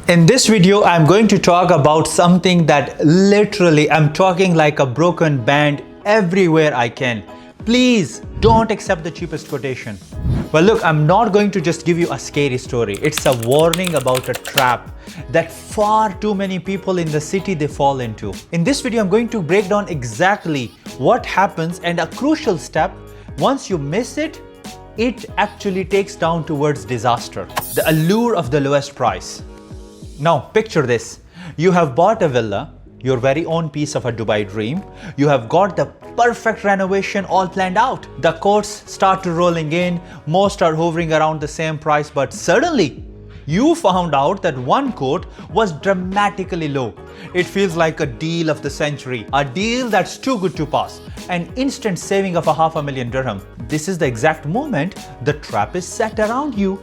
In this video, I'm going to talk about something that literally I'm talking like a broken band everywhere I can. Please don't accept the cheapest quotation. Well, look, I'm not going to just give you a scary story. It's a warning about a trap that far too many people in the city they fall into. In this video, I'm going to break down exactly what happens and a crucial step. Once you miss it, it actually takes down towards disaster. The allure of the lowest price. Now, picture this. You have bought a villa, your very own piece of a Dubai dream. You have got the perfect renovation all planned out. The quotes start to rolling in. Most are hovering around the same price, but suddenly you found out that one quote was dramatically low. It feels like a deal of the century, a deal that's too good to pass, an instant saving of $500,000 dirham. This is the exact moment the trap is set around you.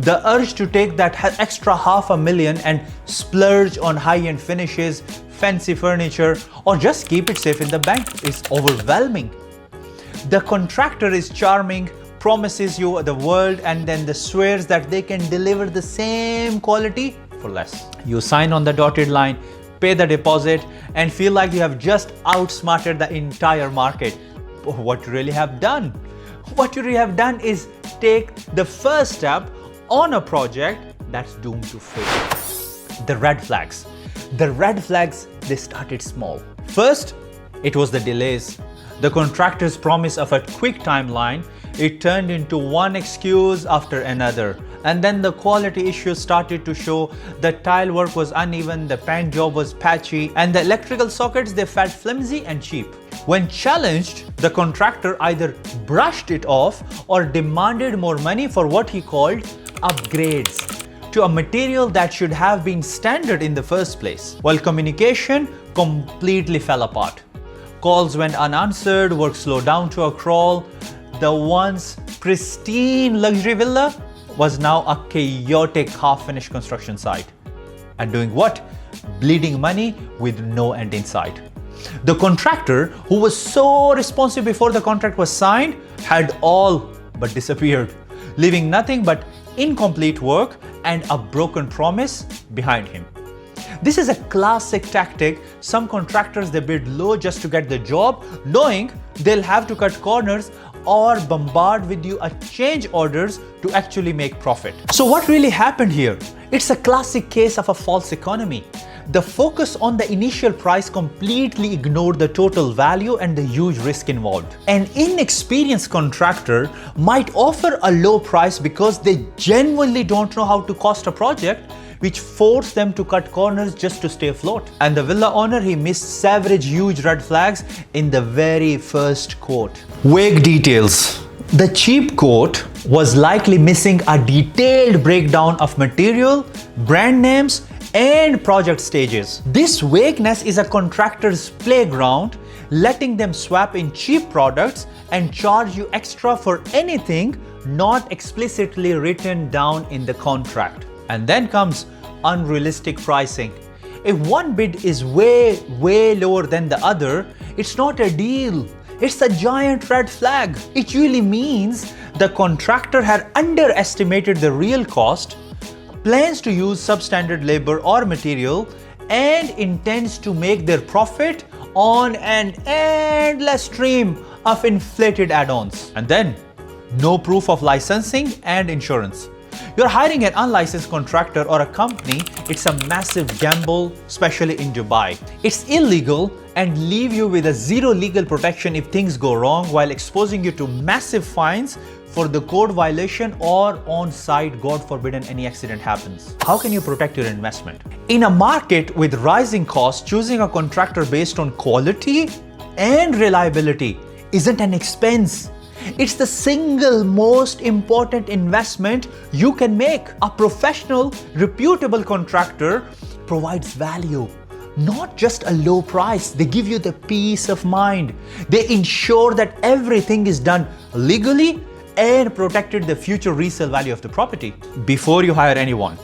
The urge to take that extra $500,000 and splurge on high-end finishes, fancy furniture, or just keep it safe in the bank is overwhelming. The contractor is charming, promises you the world, and then swears that they can deliver the same quality for less. You sign on the dotted line, pay the deposit, and feel like you have just outsmarted the entire market. But what you really have done? What you really have done is take the first step on a project that's doomed to fail. The red flags. The red flags, they started small. First, it was the delays. The contractor's promise of a quick timeline, it turned into one excuse after another. And then the quality issues started to show. The tile work was uneven, the paint job was patchy, and the electrical sockets, they felt flimsy and cheap. When challenged, the contractor either brushed it off or demanded more money for what he called upgrades to a material that should have been standard in the first place, while communication completely fell apart. Calls went unanswered, work slowed down to a crawl. The once pristine luxury villa was now a chaotic half-finished construction site. And doing what? Bleeding money with no end in sight. The contractor, who was so responsive before the contract was signed, had all but disappeared, leaving nothing but incomplete work and a broken promise behind him. This is a classic tactic. Some contractors, they bid low just to get the job, knowing they'll have to cut corners or bombard with you a change orders to actually make profit. So what really happened here? It's a classic case of a false economy. The focus on the initial price completely ignored the total value and the huge risk involved. An inexperienced contractor might offer a low price because they genuinely don't know how to cost a project, which forced them to cut corners just to stay afloat. And the villa owner, he missed several huge red flags in the very first quote. Vague details. The cheap quote was likely missing a detailed breakdown of material, brand names, and project stages. This vagueness is a contractor's playground, letting them swap in cheap products and charge you extra for anything not explicitly written down in the contract. And then comes unrealistic pricing. If one bid is way lower than the other, it's not a deal. It's a giant red flag. It really means the contractor had underestimated the real cost, plans to use substandard labor or material, and intends to make their profit on an endless stream of inflated add-ons. And then, no proof of licensing and insurance. You're hiring an unlicensed contractor or a company, it's a massive gamble, especially in Dubai. It's illegal and leave you with a zero legal protection if things go wrong, while exposing you to massive fines for the code violation or on-site, God forbidden, any accident happens. How can you protect your investment? In a market with rising costs, choosing a contractor based on quality and reliability isn't an expense. It's the single most important investment you can make. A professional, reputable contractor provides value, not just a low price. They give you the peace of mind. They ensure that everything is done legally and protected the future resale value of the property. Before you hire anyone,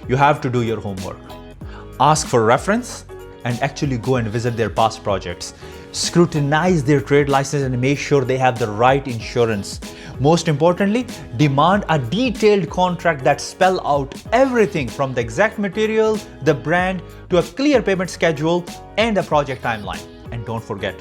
you have to do your homework. Ask for reference and actually go and visit their past projects. scrutinize their trade license and make sure they have the right insurance. Most importantly, demand a detailed contract that spells out everything from the exact material, the brand, to a clear payment schedule and a project timeline. And don't forget,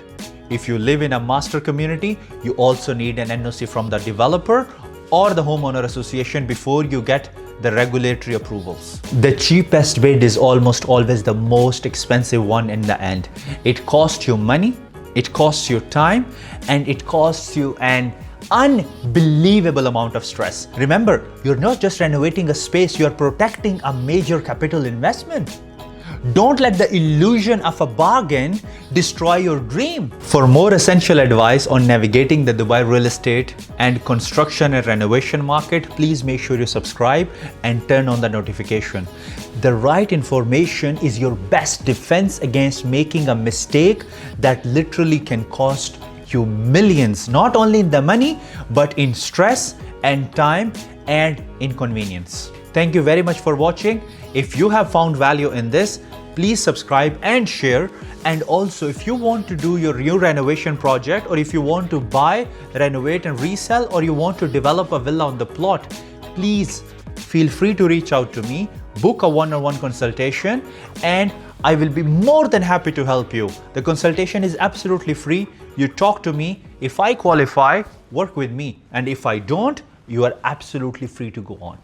if you live in a master community, you also need an NOC from the developer or the homeowner association before you get the regulatory approvals. The cheapest bid is almost always the most expensive one in the end. It costs you money, it costs you time, and it costs you an unbelievable amount of stress. Remember, you're not just renovating a space, you're protecting a major capital investment. Don't let the illusion of a bargain destroy your dream. For more essential advice on navigating the Dubai real estate and construction and renovation market, please make sure you subscribe and turn on the notification. The right information is your best defense against making a mistake that literally can cost you millions, not only in the money, but in stress and time and inconvenience. Thank you very much for watching. If you have found value in this, please subscribe and share. And also, if you want to do your new renovation project, or if you want to buy, renovate and resell, or you want to develop a villa on the plot, please feel free to reach out to me, book a one-on-one consultation, and I will be more than happy to help you. The consultation is absolutely free. You talk to me. If I qualify, work with me. And if I don't, you are absolutely free to go on.